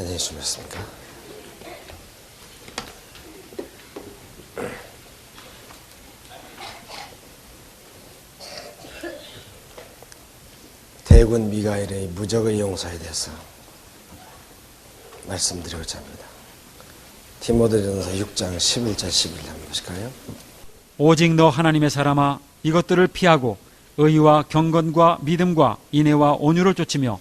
안녕히 주무셨습니까? 대군 미가엘의 무적의 용사에 대해서 말씀드리고자 합니다. 디모데전서 6장 11절 12절 한번 보실까요? 오직 너 하나님의 사람아 이것들을 피하고 의와 경건과 믿음과 인애와 온유를 쫓으며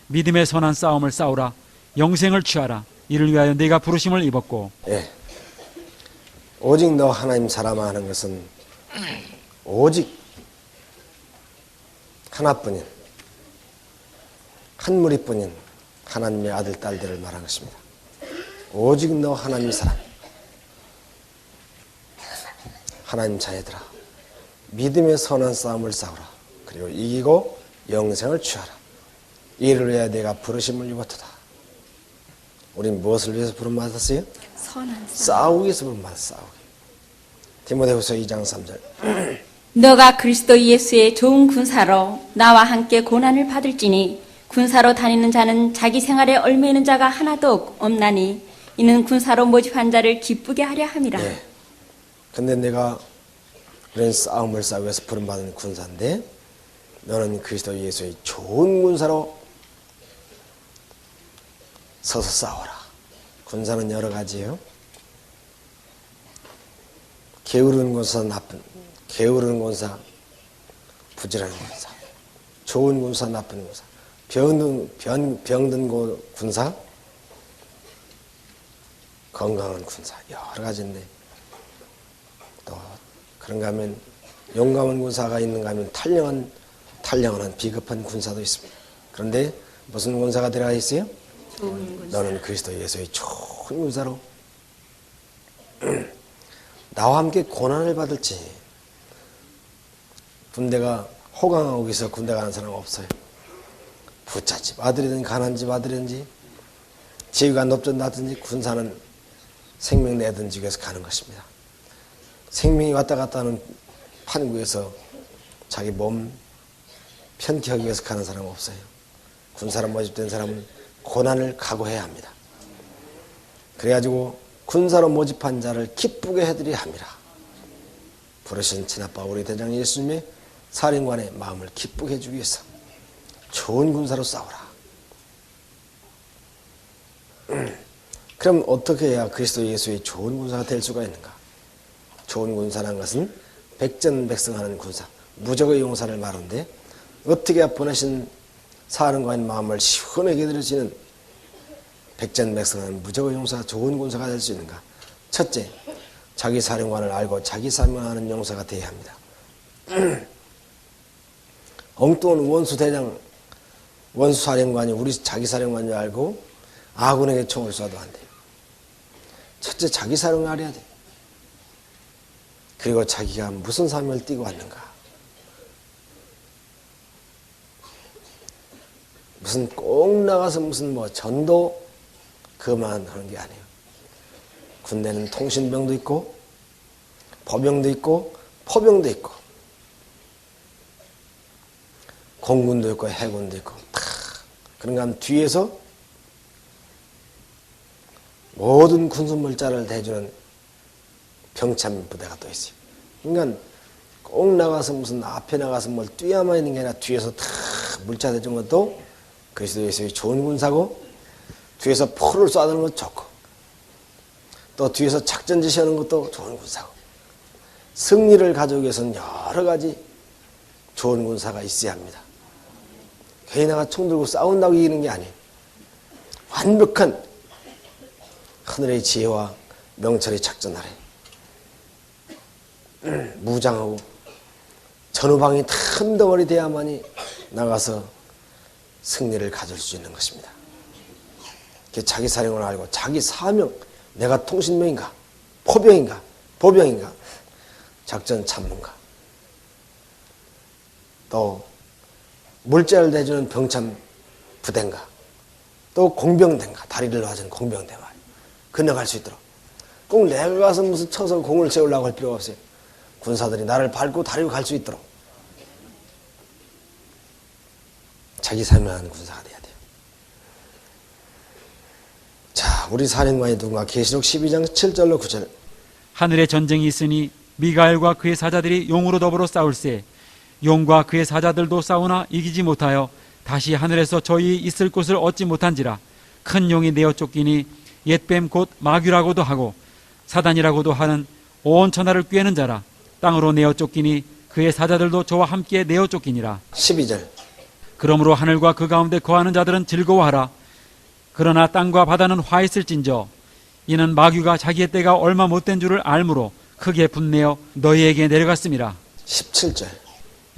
믿음의 선한 싸움을 싸우라. 영생을 취하라. 이를 위하여 네가 부르심을 입었고. 예. 오직 너 하나님 사람아 하는 것은 오직 하나뿐인 한 무리뿐인 하나님의 아들 딸들을 말하는 것입니다. 오직 너 하나님 사람, 하나님 자녀들아, 믿음의 선한 싸움을 싸우라. 그리고 이기고 영생을 취하라. 이를 위하여 내가 부르심을 입었도다. 우린 무엇을 위해서 부름받았어요? 선한 싸우기 위해서 부름받았어. 싸우기. 디모데후서 2장 3절. 너가 그리스도 예수의 좋은 군사로 나와 함께 고난을 받을지니 군사로 다니는 자는 자기 생활에 얽매이는 자가 하나도 없나니 이는 군사로 모집한 자를 기쁘게 하려 함이라. 네. 근데 내가 그런 싸움을 싸우기 위해서 부름받은 군사인데 너는 그리스도 예수의 좋은 군사로 서서 싸워라. 군사는 여러 가지예요. 게으르는 군사 나쁜, 게으르는 군사 부지런한 군사, 좋은 군사 나쁜 군사, 병든 군사, 건강한 군사, 여러 가지인데 또 그런가 하면 용감한 군사가 있는가 하면 탈령한 비겁한 군사도 있습니다. 그런데 무슨 군사가 들어가 있어요? 좋은 군사. 너는 그리스도 예수의 좋은 군사로 나와 함께 고난을 받을지. 군대가 호강하고 계서 군대 가는 사람 없어요. 부잣집 아들이든 가난집 아들이든지 지위가 높든 낮든지 군사는 생명 내든지 위해서 가는 것입니다. 생명이 왔다 갔다 하는 판국에서 자기 몸 편히 하기 위해서 가는 사람은 없어요. 군사로 모집된 사람은 고난을 각오해야 합니다. 그래가지고 군사로 모집한 자를 기쁘게 해드려야 합니다. 부르신 친아빠 우리 대장 예수님의 사령관의 마음을 기쁘게 해주기 위해서 좋은 군사로 싸우라. 그럼 어떻게 해야 그리스도 예수의 좋은 군사가 될 수가 있는가? 좋은 군사라는 것은 백전백승하는 군사, 무적의 용사를 말하는데 어떻게 해야 보내신 사령관의 마음을 시원하게 해드릴 수 있는 백전백승하는 무적의 용사가 좋은 군사가 될 수 있는가? 첫째, 자기 사령관을 알고 자기 사명하는 용사가 되어야 합니다. 엉뚱한 원수 사령관이 우리 자기 사령관인 줄 알고 아군에게 총을 쏴도 안 돼요. 첫째, 자기 사령을 알아야 돼요. 그리고 자기가 무슨 사명을 띠고 왔는가. 무슨 꼭 나가서 무슨 전도 그만 하는 게 아니에요. 군대는 통신병도 있고 보병도 있고 포병도 있고 공군도 있고 해군도 있고 다 그런가 하면 뒤에서 모든 군수물자를 대주는 병참 부대가 또 있어요. 그러니까 꼭 나가서 무슨 앞에 나가서 뭘 뛰어야만 있는 게 아니라 뒤에서 다 물자 대주는 것도 그리스도 예수의 좋은 군사고 뒤에서 포를 쏴드는 것도 좋고 또 뒤에서 작전 지시하는 것도 좋은 군사고 승리를 가져오기 위해서는 여러 가지 좋은 군사가 있어야 합니다. 괜히 나가 총 들고 싸운다고 이기는 게 아니에요. 완벽한 하늘의 지혜와 명철의 작전 아래 무장하고 전후방이 다 한 덩어리 돼야만이 나가서 승리를 가질 수 있는 것입니다. 자기 사령을 알고 자기 사명, 내가 통신병인가 포병인가 보병인가 작전 참모인가 또 물자를 대주는 병참 부대인가 또 공병대인가 다리를 놔준 공병대 말이에요. 건너갈 수 있도록 꼭 내가 가서 무슨 쳐서 공을 세우려고 할 필요가 없어요. 군사들이 나를 밟고 다리로 갈 수 있도록 자기 사명하는 군사가 돼야 돼요. 자, 우리 사령관이 누군가? 계시록 12장 7절로 9절. 하늘에 전쟁이 있으니 미가엘과 그의 사자들이 용으로 더불어 싸울세 용과 그의 사자들도 싸우나 이기지 못하여 다시 하늘에서 저희 있을 곳을 얻지 못한지라. 큰 용이 내어 쫓기니 옛뱀 곧 마귀라고도 하고 사단이라고도 하는 온 천하를 꿰는 자라. 땅으로 내어 쫓기니 그의 사자들도 저와 함께 내어 쫓기니라. 12절. 그러므로 하늘과 그 가운데 거하는 자들은 즐거워하라. 그러나 땅과 바다는 화 있을진저 이는 마귀가 자기의 때가 얼마 못된 줄을 알므로 크게 분내어 너희에게 내려갔음이라. 17절.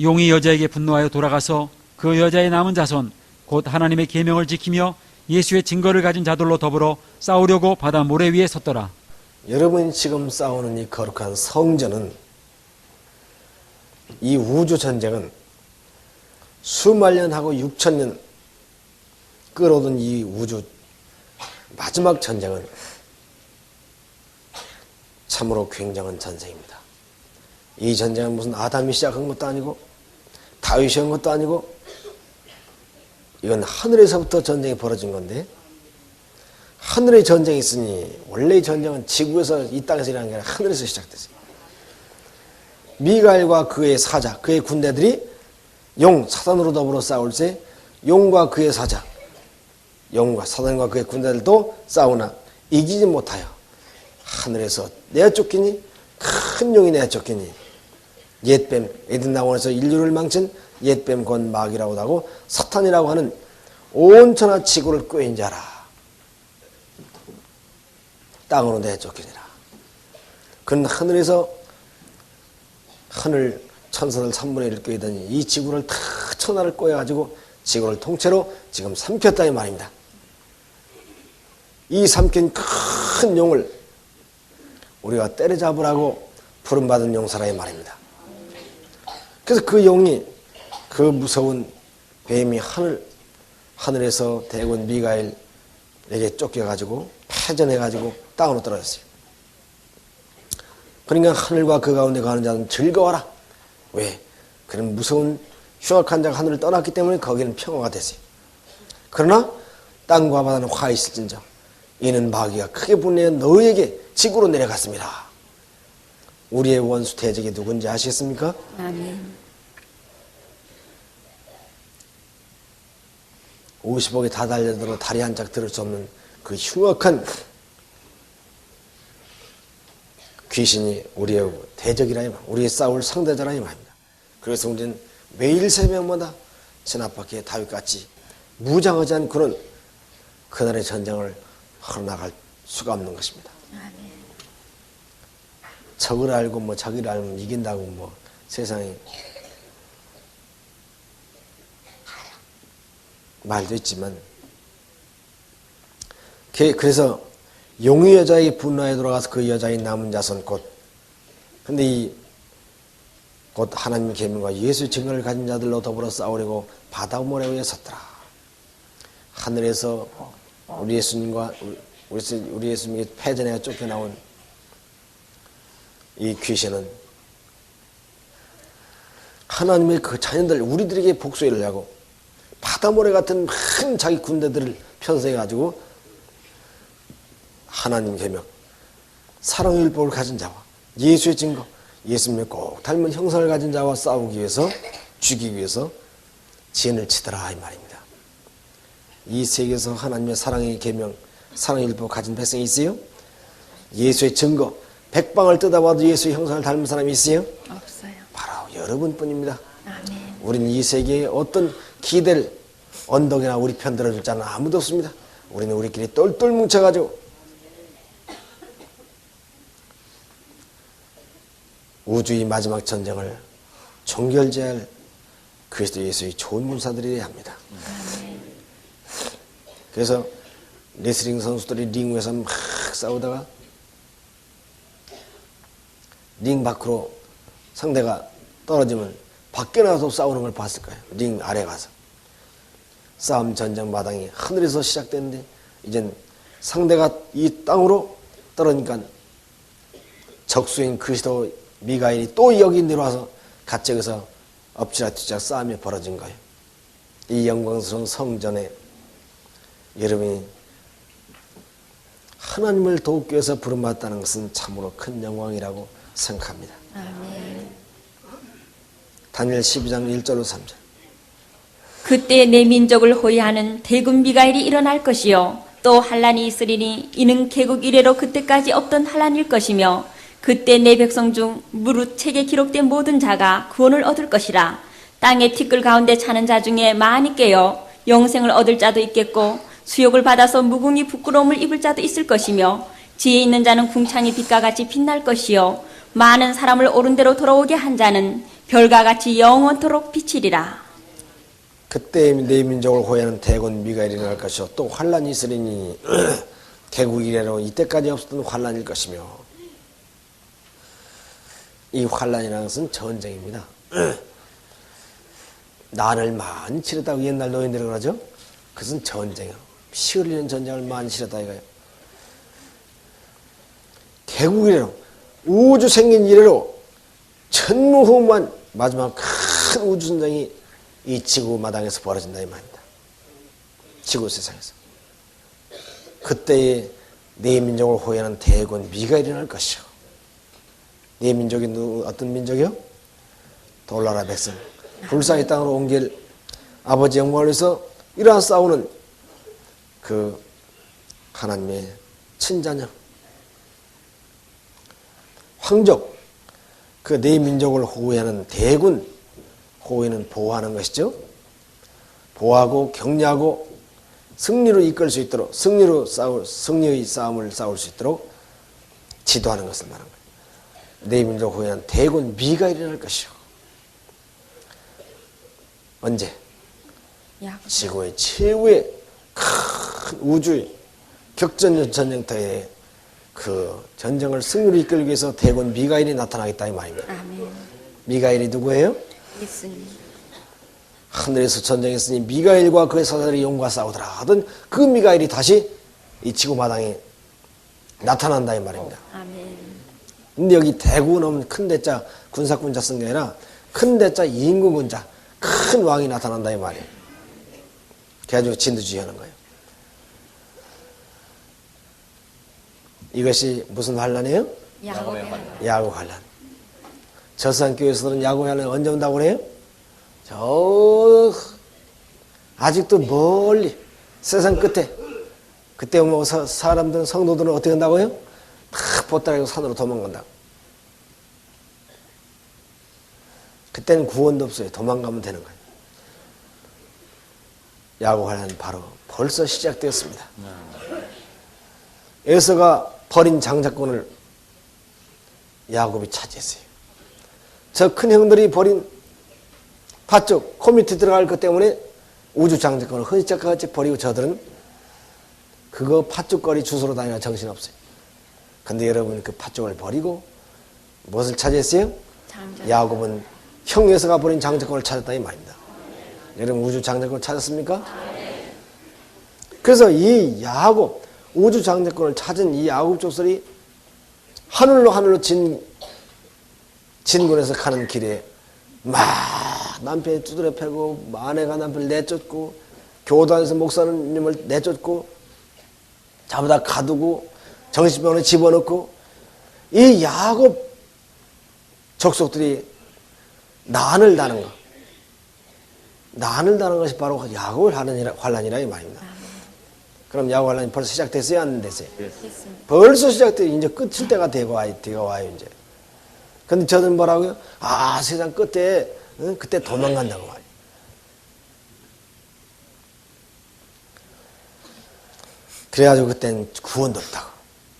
용이 여자에게 분노하여 돌아가서 그 여자의 남은 자손 곧 하나님의 계명을 지키며 예수의 증거를 가진 자들로 더불어 싸우려고 바다 모래 위에 섰더라. 여러분이 지금 싸우는 이 거룩한 성전은, 이 우주 전쟁은 수만 년하고 6천 년 끌어오던 이 우주 마지막 전쟁은 참으로 굉장한 전쟁입니다. 이 전쟁은 무슨 아담이 시작한 것도 아니고 다윗이 한 것도 아니고, 이건 하늘에서부터 전쟁이 벌어진 건데, 하늘에 전쟁이 있으니 원래 전쟁은 지구에서, 이 땅에서 일어나는 게 아니라 하늘에서 시작됐어요. 미가엘과 그의 사자, 그의 군대들이 용, 사단으로 더불어 싸울세 용과 그의 사자, 용과 사단과 그의 군대들도 싸우나 이기지 못하여 하늘에서 내쫓기니, 큰 용이 내쫓기니 옛뱀, 에덴 나원에서 인류를 망친 옛뱀 곧 마귀라고도 하고 사탄이라고 하는 온 천하 지구를 꿰인 자라. 땅으로 내쫓기니라. 그는 하늘에서 하늘 천사들 3분의 1을 꿰더니 이 지구를 다 천하를 꿰어가지고 지구를 통째로 지금 삼켰다 이 말입니다. 이 삼킨 큰 용을 우리가 때려잡으라고 부름받은 용사라 이 말입니다. 그래서 그 용이, 그 무서운 뱀이 하늘에서 대군 미가엘에게 쫓겨가지고 패전해가지고 땅으로 떨어졌어요. 그러니까 하늘과 그 가운데 가는 자는 즐거워라. 왜? 그런 무서운 흉악한 자가 하늘을 떠났기 때문에 거기는 평화가 됐어요. 그러나 땅과 바다는 화 있을진저 이는 마귀가 크게 분내어 너희에게 지구로 내려갔습니다. 우리의 원수 대적이 누군지 아시겠습니까? 아멘. 50억이 다 달려들어 다리 한 짝 들을 수 없는 그 흉악한 귀신이 우리의 대적이라, 우리의 싸울 상대자라 이 말입니다. 그래서 우리는 매일 새벽마다 신 앞밖에 다윗같이 무장하지 않은 그런 그날의 전쟁을 흘러나갈 수가 없는 것입니다. 적을 알고 자기를 알면 이긴다고 세상에 말도 있지만, 그래서 용의 여자의 분노에 돌아가서 그 여자의 남은 자손 근데 곧 하나님의 계명과 예수의 증거를 가진 자들로 더불어 싸우려고 바다 모래 위에 섰더라. 하늘에서 우리 예수님과 우리 예수님께 패전해 쫓겨나온 이 귀신은 하나님의 그 자녀들, 우리들에게 복수를 하고 바다 모래 같은 큰 자기 군대들을 편성해가지고 하나님 계명, 사랑의 율법을 가진 자와 예수의 증거, 예수님의 꼭 닮은 형상을 가진 자와 싸우기 위해서, 죽이기 위해서 진을 치더라 이 말입니다. 이 세계에서 하나님의 사랑의 계명, 사랑의 율법을 가진 백성이 있어요? 예수의 증거, 백방을 뜯어봐도 예수의 형상을 닮은 사람이 있어요? 없어요. 바로 여러분뿐입니다. 아멘. 우리는 이 세계에 어떤 기댈 언덕이나 우리 편 들어줄 자는 아무도 없습니다. 우리는 우리끼리 똘똘 뭉쳐가지고 우주의 마지막 전쟁을 종결제할 그리스도 예수의 좋은 군사들이어야 합니다. 그래서 레슬링 선수들이 링 위에서 막 싸우다가 링 밖으로 상대가 떨어지면 밖에 나가서 싸우는 걸 봤을 거예요. 링 아래 가서. 싸움 전쟁 마당이 하늘에서 시작됐는데 이젠 상대가 이 땅으로 떨어지니까 적수인 그리스도 미가엘이 또 여기 내려와서 같이 여기서 엎치락뒤치락 싸움이 벌어진 거예요. 이 영광스러운 성전에 여러분이 하나님을 돕기 위해서 부름받았다는 것은 참으로 큰 영광이라고 생각합니다. 아멘. 다니엘 12장 1절로 3절. 그때 내 민족을 호위하는 대군 미가엘이 일어날 것이요 또 환란이 있으리니 이는 개국 이래로 그때까지 없던 환란일 것이며 그때 내 백성 중 무릇 책에 기록된 모든 자가 구원을 얻을 것이라. 땅의 티끌 가운데 차는 자 중에 많이 깨어 영생을 얻을 자도 있겠고 수욕을 받아서 무궁히 부끄러움을 입을 자도 있을 것이며 지혜 있는 자는 궁창의 빛과 같이 빛날 것이요 많은 사람을 옳은 대로 돌아오게 한 자는 별과 같이 영원토록 비치리라. 그때 내 민족을 호위하는 대군 미가엘이 일어날 것이요 또 환란이 있으리니 개국 이래로 이때까지 없었던 환란일 것이며. 이 환란이라는 것은 전쟁입니다. 난을 많이 치렀다고 옛날 노인들이 그러죠. 그것은 전쟁이에요. 피 흘리는 전쟁을 많이 치렀다 이거예요. 개국 이래로 우주 생긴 이래로 전무후무한 마지막 큰 우주 전쟁이 이 지구 마당에서 벌어진다 이 말입니다. 지구 세상에서. 그때에 네 민족을 호위하는 대군 미가엘이 일어날 것이요. 네 민족이 어떤 민족이요? 돌나라 백성. 불쌍히 땅으로 옮길 아버지 영광을 위해서 일어나 싸우는 그 하나님의 친자녀. 황족. 그 네 민족을 호위하는 대군. 호위는 보호하는 것이죠. 보호하고 격려하고 승리로 이끌 수 있도록 승리의 싸움을 싸울 수 있도록 지도하는 것을 말하는 거예요. 네 민족 호위한 대군 미가엘이 일어날 것이요. 언제? 지구의 최후의 큰 우주의 격전 전쟁터에 그 전쟁을 승리로 이끌기 위해서 대군 미가엘이 나타나겠다 이 말입니다. 아멘. 미가엘이 누구예요? 예수님. 하늘에서 전쟁했으니 미가엘과 그의 사자들이 용과 싸우더라 하던 그 미가엘이 다시 이 지구 마당에 나타난다 이 말입니다. 아멘. 근데 여기 대군은 큰 대자 군사군자 쓴 게 아니라 큰 대자 임금군자 큰 왕이 나타난다 이 말이에요. 그래가지고 진두지휘하는 거예요. 이것이 무슨 환란이에요? 야곱의 환란. 야곱 환란. 저 세상교회에서는 야곱 환란이 언제 온다고 그래요? 저 아직도 멀리 세상 끝에. 그때 뭐 사람들은 성도들은 어떻게 한다고요? 다 보따리고 산으로 도망간다고. 그때는 구원도 없어요. 도망가면 되는 거예요. 야곱 환란은 바로 벌써 시작되었습니다. 에서가 버린 장자권을 야곱이 차지했어요. 저 큰 형들이 버린 팥죽, 코 밑에 들어갈 것 때문에 우주 장자권을 흔적같이 버리고 저들은 그거 팥죽거리 주소로 다니나 정신없어요. 근데 여러분 그 팥죽을 버리고 무엇을 차지했어요? 야곱은 형 에서가 버린 장자권을 찾았다 이 말입니다. 여러분 우주 장자권을 찾았습니까? 그래서 이 야곱 우주 장자권을 찾은 이 야곱 족속이 하늘로 진군에서 가는 길에 막 남편이 두드려 패고 아내가 남편을 내쫓고 교단에서 목사님을 내쫓고 잡아다 가두고 정신병원에 집어넣고 이 야곱 족속들이 난을 다는 것. 난을 다는 것이 바로 야곱의 환란이라 이 말입니다. 그럼 야곱 환란이 벌써 시작됐어요? 안 됐어요? 벌써 시작돼요. 이제 끝일 때가 되고 와요, 이제. 근데 저들은 뭐라고요? 아, 세상 끝에, 그때 도망간다고 말이에요. 그래가지고 그때는 구원도 없다고.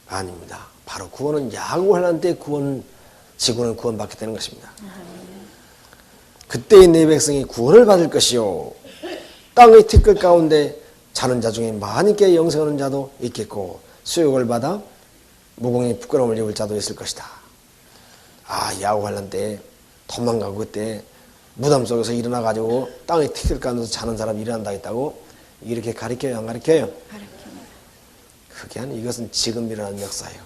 아닙니다. 바로 구원은 야곱 환란 때 지구는 구원받게 되는 것입니다. 그때의 내 백성이 구원을 받을 것이요. 땅의 티끌 가운데 자는 자 중에 많이 깨 영생하는 자도 있겠고 수욕을 받아 무공의 부끄러움을 입을 자도 있을 것이다. 아, 야곱 환란 때 도망가고 그때 무덤 속에서 일어나가지고 땅의 티끌 가운데서 자는 사람이 일어난다 했다고 이렇게 가르쳐요? 안 가르쳐요? 그게 아니라 이것은 지금 일어나는 역사예요.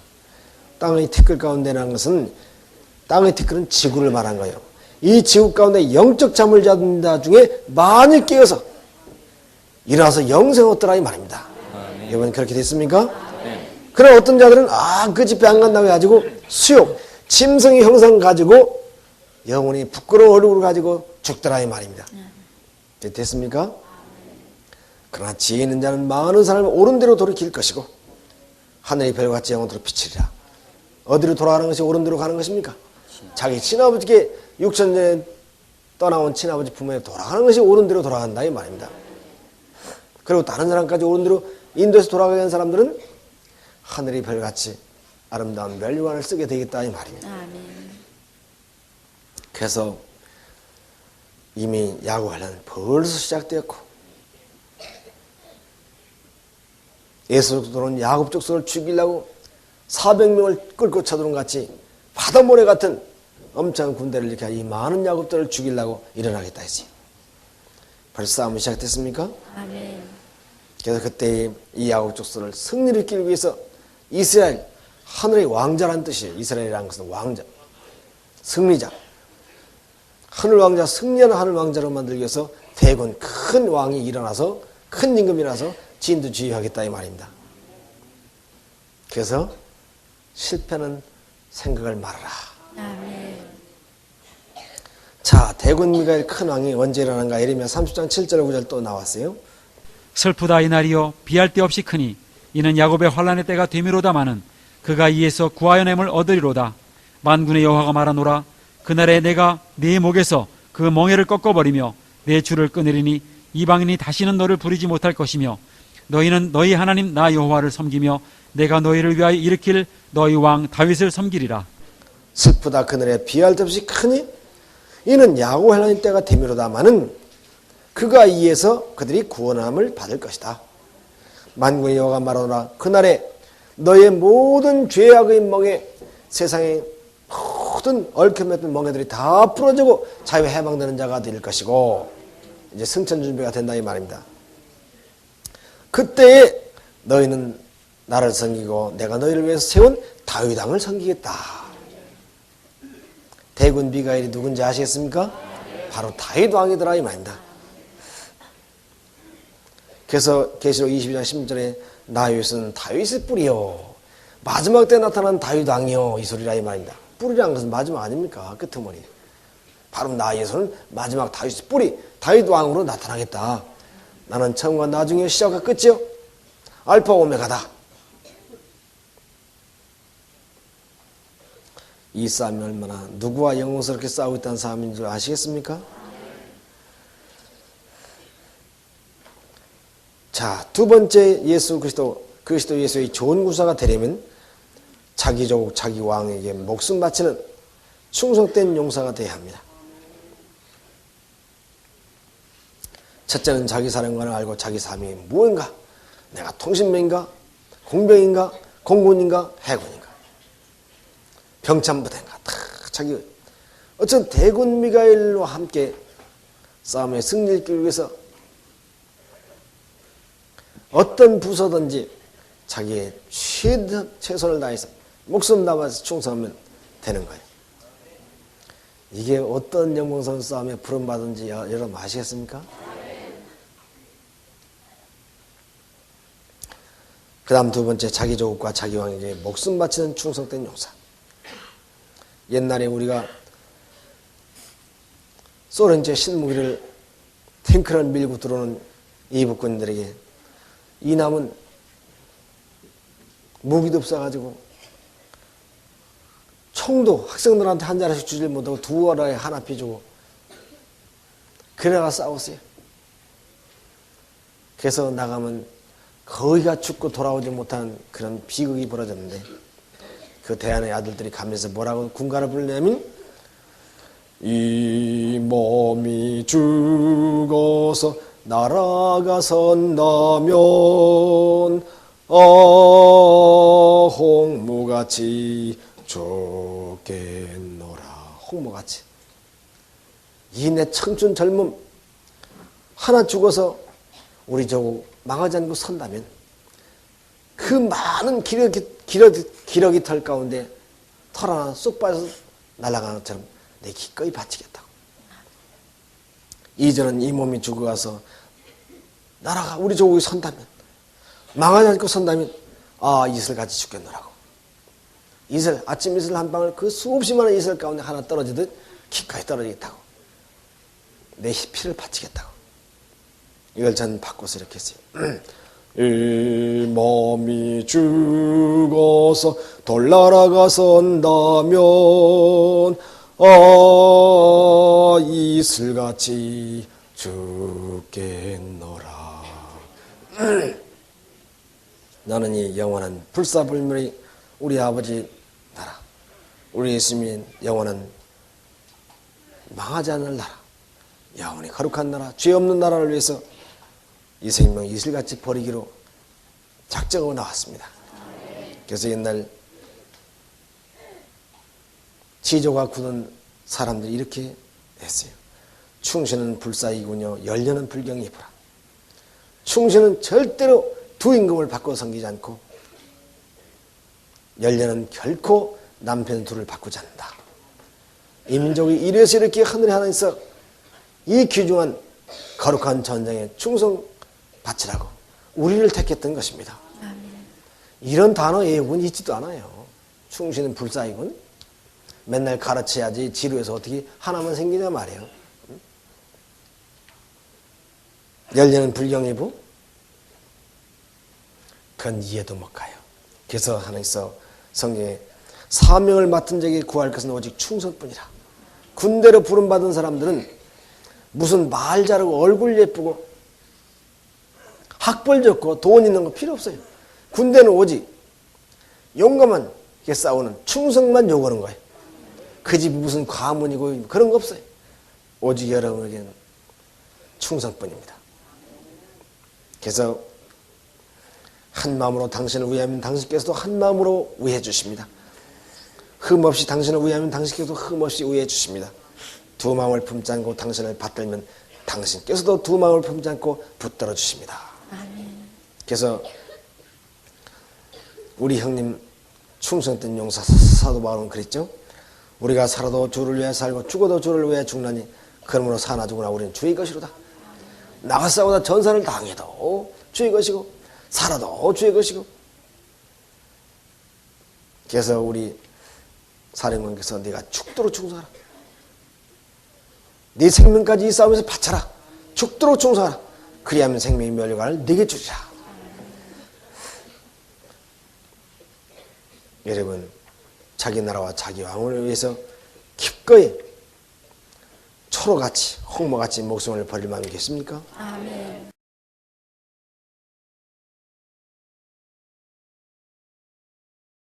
땅의 티끌 가운데라는 것은 땅의 티끌은 지구를 말한 거예요. 이 지구 가운데 영적 잠을 자는 자 중에 많이 깨어서 일어나서 영생 얻더라 이 말입니다. 여러분 그렇게 됐습니까? 그러나 어떤 자들은 그 집회 안 간다고 해가지고 수욕, 짐승의 형상 가지고 영원히 부끄러운 얼굴을 가지고 죽더라 이 말입니다. 됐습니까? 그러나 지혜 있는 자는 망하는 사람을 옳은 대로 돌이킬 것이고 하늘의 별같이 영원토록 비치리라. 어디로 돌아가는 것이 옳은 대로 가는 것입니까? 자기 친아버지께 6천년에 떠나온 친아버지 품에 돌아가는 것이 옳은 대로 돌아간다 이 말입니다. 그리고 다른 사람까지 옳은 대로 인도에서 돌아가게 한 사람들은 하늘의 별같이 아름다운 멸류관을 쓰게 되겠다 이 말입니다. 그래서 이미 야곱 환란은 벌써 시작되었고 에서 족속은 야곱 족속을 죽이려고 400명을 끌고 쳐들어온 같이 바다모래 같은 엄청난 군대를 일으켜 이 많은 야곱들을 죽이려고 일어나겠다 했어요. 벌써 싸움이 시작됐습니까? 아멘. 그래서 그때 이 야곱 족속을 승리를 끼기 위해서 이스라엘, 하늘의 왕자라는 뜻이에요. 이스라엘이라는 것은 왕자, 승리자. 하늘 왕자, 승리하는 하늘 왕자로 만들기 위해서 대군 큰 왕이 일어나서 큰 임금이 일어나서 진두지휘하겠다 이 말입니다. 그래서 실패는 생각을 말아라. 아멘. 자, 대군 미가엘 큰 왕이 언제 일어난가? 예레미야 30장 7절 9절 또 나왔어요. 슬프다 이날이요 비할 데 없이 크니 이는 야곱의 환란의 때가 되미로다마는 그가 이에서 구하여냄을 얻으리로다. 만군의 여호와가 말하노라. 그날에 내가 네 목에서 그 멍에를 꺾어버리며 내 줄을 끊으리니 이방인이 다시는 너를 부리지 못할 것이며 너희는 너희 하나님 나 여호와를 섬기며 내가 너희를 위하여 일으킬 너희 왕 다윗을 섬기리라. 슬프다 그날에 비할 데 없이 크니 이는 야곱 환란의 때가 되미로다마는 그가 이에서 그들이 구원함을 받을 것이다. 만군의 여호와가 말하노라. 그날에 너의 모든 죄악의 멍에 세상의 모든 얽혀맸던 멍에들이 다 풀어지고 자유 해방되는 자가 될 것이고 이제 승천 준비가 된다 이 말입니다. 그때에 너희는 나를 섬기고 내가 너희를 위해서 세운 다윗 왕을 섬기겠다. 대군 미가엘이 누군지 아시겠습니까? 바로 다윗 왕이더라 이 말입니다. 그래서 계시록 22장 16절에 나윗은 다윗의 뿌리요 마지막 때 나타난 다윗 왕이요 이 소리라 이 말입니다. 뿌리라는 것은 마지막 아닙니까? 끄트머리. 바로 나윗은 마지막 다윗의 뿌리 다윗 왕으로 나타나겠다. 나는 처음과 나중에 시작과 끝이요 알파 오메가다. 이 싸움이 얼마나 누구와 영광스럽게 싸우고 있다는 싸움인 줄 아시겠습니까? 자, 두 번째 예수 그리스도 예수의 좋은 군사가 되려면 자기 조국, 자기 왕에게 목숨 바치는 충성된 용사가 되어야 합니다. 첫째는 자기 사령관을 알고 자기 삶이 무엇인가? 내가 통신병인가? 공병인가? 공군인가? 해군인가? 병참부대인가? 다 자기 어쨌든 대군 미가엘과 함께 싸움에 승리를 끼기 위해서 어떤 부서든지 자기의 최선을 다해서 목숨 담아서 충성하면 되는 거예요. 이게 어떤 영광스러운 싸움에 부름받은지 여러분 아시겠습니까? 그 다음 두 번째 자기 조국과 자기 왕에게 목숨 바치는 충성된 용사. 옛날에 우리가 소련제 신무기를 탱크를 밀고 들어오는 이북군들에게 이 남은 무기도 없어가지고 총도 학생들한테 한 자리씩 주질 못하고 두 알에 하나 피주고 그래가 싸웠어요. 그래서 나가면 거의가 죽고 돌아오지 못한 그런 비극이 벌어졌는데 그 대안의 아들들이 가면서 뭐라고 군가를 부르냐면 이 몸이 죽어서 나라가 선다면 홍무같이 죽겠노라. 홍무같이 이 내 청춘 젊음 하나 죽어서 우리 조국 망하지 않고 선다면 그 많은 기러기 털 가운데 털 하나 쏙 빠져서 날아가는 것처럼 내 기꺼이 바치겠다고. 이전은 이 몸이 죽어가서 나라가 우리 조국이 선다면 망하지 않고 선다면 아, 이슬같이 죽겠노라고. 이슬, 아침 이슬 한 방울 그 수없이 많은 이슬 가운데 하나 떨어지듯 기꺼이 떨어지겠다고. 내 피를 바치겠다고. 이걸 전 바꿔서 이렇게 했어요. 이 몸이 죽어서 돌 날아가선다면 이슬같이 죽겠노라. 나는 이 영원한 불사불멸의 우리 아버지 나라, 우리 예수님의 영원한 망하지 않는 나라, 영원히 거룩한 나라, 죄 없는 나라를 위해서 이 생명 이슬같이 버리기로 작정하고 나왔습니다. 그래서 옛날 지조가 굳은 사람들이 이렇게 했어요. 충신은 불사이군요, 열녀는 불경이보라. 충신은 절대로 두 임금을 바꿔 섬기지 않고, 열녀는 결코 남편 둘을 바꾸지 않는다. 인민족이 이래서 이렇게 하늘에 하나님께서 이 귀중한 거룩한 전쟁에 충성 바치라고 우리를 택했던 것입니다. 이런 단어 외우고는 있지도 않아요. 충신은 불사이군. 맨날 가르쳐야지 지루해서 어떻게 하나만 생기냐 말이에요. 열녀는 불경이고, 그건 이해도 못 가요. 그래서 하나님께서 성경에 사명을 맡은 자에게 구할 것은 오직 충성뿐이라. 군대로 부름받은 사람들은 무슨 말 잘하고 얼굴 예쁘고 학벌 좋고 돈 있는 거 필요 없어요. 군대는 오직 용감한 게 싸우는 충성만 요구하는 거예요. 그 집이 무슨 과문이고 그런 거 없어요. 오직 여러분에게는 충성뿐입니다. 그래서 한 마음으로 당신을 위하면 당신께서도 한 마음으로 위해 주십니다. 흠없이 당신을 위하면 당신께서도 흠없이 위해 주십니다. 두 마음을 품지 않고 당신을 받들면 당신께서도 두 마음을 품지 않고 붙들어 주십니다. 그래서 우리 형님 충성된 용사 사도 바울은 그랬죠. 우리가 살아도 주를 위해 살고 죽어도 주를 위해 죽나니 그러므로 사나 죽으나 우리는 주의 것이로다. 나가 싸우다 전사를 당해도 주의 것이고 살아도 주의 것이고. 그래서 우리 사령관께서 네가 죽도록 충성하라. 네 생명까지 이 싸움에서 바쳐라. 죽도록 충성하라. 그리하면 생명의 멸류관을 네게 주리라. 여러분, 자기 나라와 자기 왕을 위해서 기꺼이 초로같이 홍모같이 목숨을 버릴 마음이 있겠습니까? 아멘.